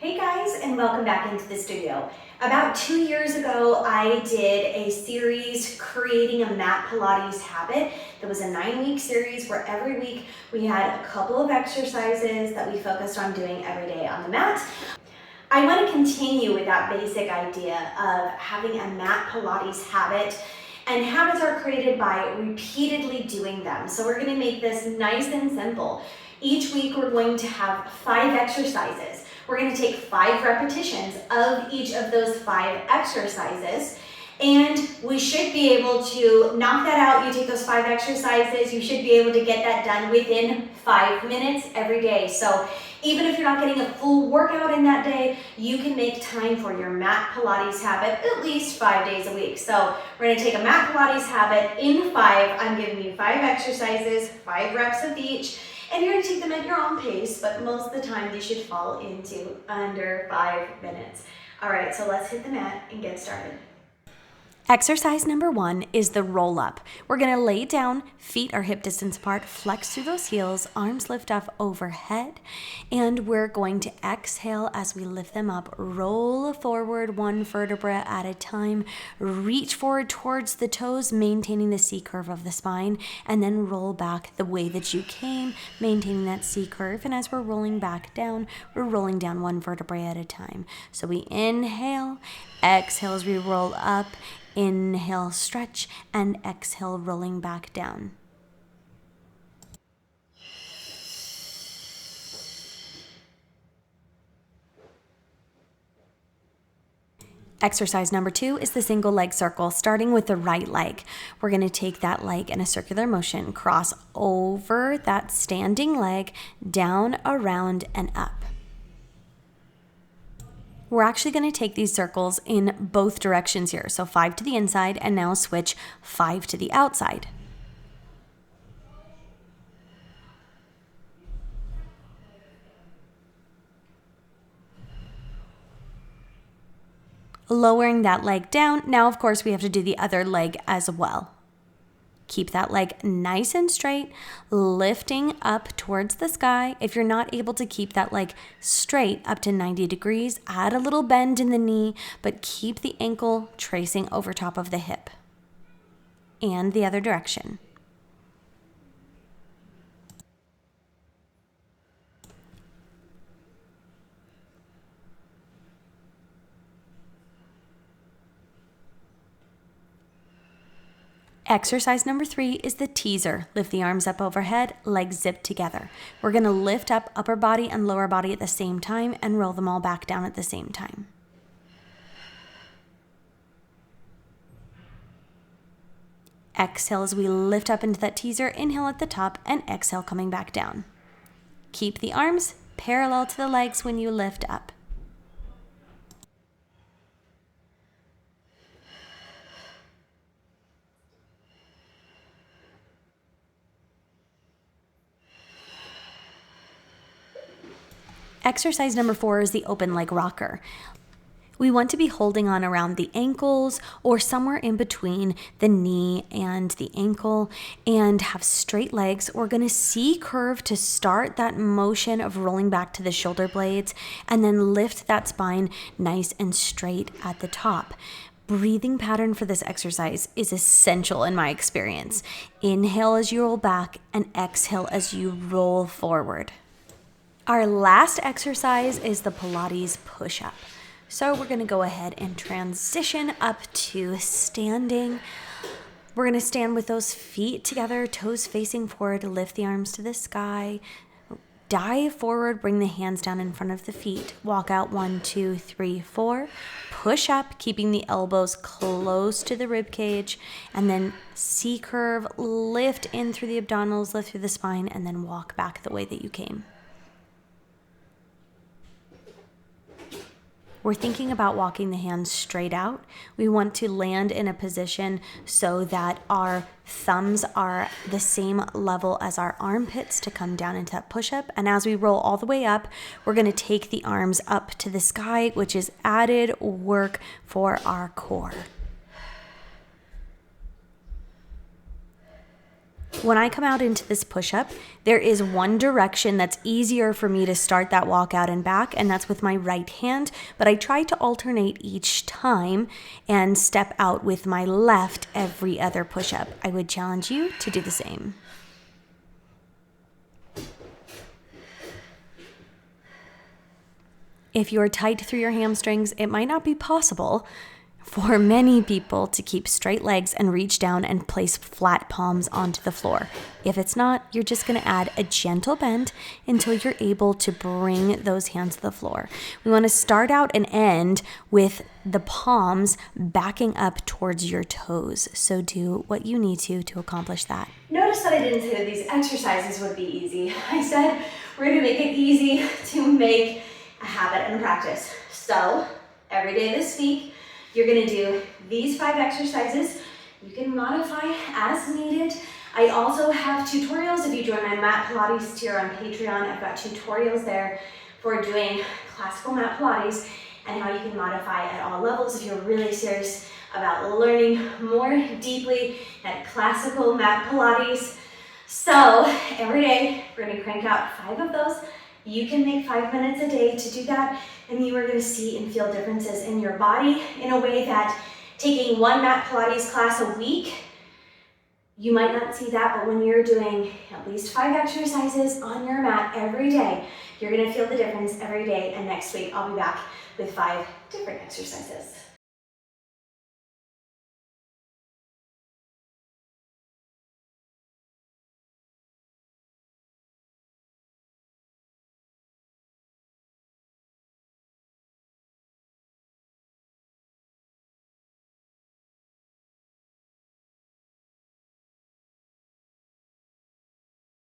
Hey guys, and welcome back into the studio. About 2 years ago, I did a series creating a Mat Pilates habit. That was a 9-week series where every week we had a couple of exercises that we focused on doing every day on the mat. I want to continue with that basic idea of having a Mat Pilates habit, and habits are created by repeatedly doing them. So we're going to make this nice and simple. Each week we're going to have 5 exercises. We're going to take 5 repetitions of each of those 5 exercises, and we should be able to knock that out. You take those 5 exercises, you should be able to get that done within 5 minutes every day. So even if you're not getting a full workout in that day, you can make time for your Mat Pilates habit at least 5 days a week. So we're going to take a Mat Pilates habit in 5. I'm giving you 5 exercises, 5 reps of each. And you're going to take them at your own pace, but most of the time they should fall into under 5 minutes. All right, so let's hit the mat and get started. Exercise number 1 is the roll up. We're going to lay down, feet are hip distance apart, flex through those heels, arms lift up overhead, and we're going to exhale as we lift them up. Roll forward 1 vertebra at a time, reach forward towards the toes, maintaining the C curve of the spine, and then roll back the way that you came, maintaining that C curve. And as we're rolling back down, we're rolling down 1 vertebrae at a time. So we inhale, exhale as we roll up, inhale, stretch, and exhale, rolling back down. Exercise number 2 is the single leg circle, starting with the right leg. We're going to take that leg in a circular motion, cross over that standing leg, down, around, and up. We're actually going to take these circles in both directions here. So 5 to the inside, and now switch 5 to the outside. Lowering that leg down. Now, of course, we have to do the other leg as well. Keep that leg nice and straight, lifting up towards the sky. If you're not able to keep that leg straight up to 90 degrees, add a little bend in the knee, but keep the ankle tracing over top of the hip. And the other direction. Exercise number 3 is the teaser. Lift the arms up overhead, legs zip together. We're going to lift up upper body and lower body at the same time and roll them all back down at the same time. Exhale as we lift up into that teaser. Inhale at the top and exhale coming back down. Keep the arms parallel to the legs when you lift up. Exercise number 4 is the open leg rocker. We want to be holding on around the ankles or somewhere in between the knee and the ankle and have straight legs. We're going to C curve to start that motion of rolling back to the shoulder blades and then lift that spine nice and straight at the top. Breathing pattern for this exercise is essential in my experience. Inhale as you roll back and exhale as you roll forward. Our last exercise is the Pilates Pushup. So we're going to go ahead and transition up to standing. We're going to stand with those feet together, toes facing forward, lift the arms to the sky, dive forward, bring the hands down in front of the feet, walk out 1, 2, 3, 4, push up, keeping the elbows close to the rib cage, and then C curve, lift in through the abdominals, lift through the spine, and then walk back the way that you came. We're thinking about walking the hands straight out. We want to land in a position so that our thumbs are the same level as our armpits to come down into that push-up. And as we roll all the way up, we're going to take the arms up to the sky, which is added work for our core. When I come out into this push-up, there is one direction that's easier for me to start that walk out and back, and that's with my right hand, but I try to alternate each time and step out with my left every other push-up. I would challenge you to do the same. If you're tight through your hamstrings, it might not be possible for many people to keep straight legs and reach down and place flat palms onto the floor. If it's not, you're just going to add a gentle bend until you're able to bring those hands to the floor. We want to start out and end with the palms backing up towards your toes. So do what you need to accomplish that. Notice that I didn't say that these exercises would be easy. I said we're going to make it easy to make a habit and a practice. So every day this week, you're gonna do these 5 exercises. You can modify as needed. I also have tutorials. If you join my Mat Pilates tier on Patreon, I've got tutorials there for doing classical Mat Pilates and how you can modify at all levels if you're really serious about learning more deeply at classical Mat Pilates. So every day, we're gonna crank out 5 of those. You can make 5 minutes a day to do that, and you are going to see and feel differences in your body in a way that taking one Mat Pilates class a week, you might not see that, but when you're doing at least 5 exercises on your mat every day, you're going to feel the difference every day, and next week I'll be back with 5 different exercises.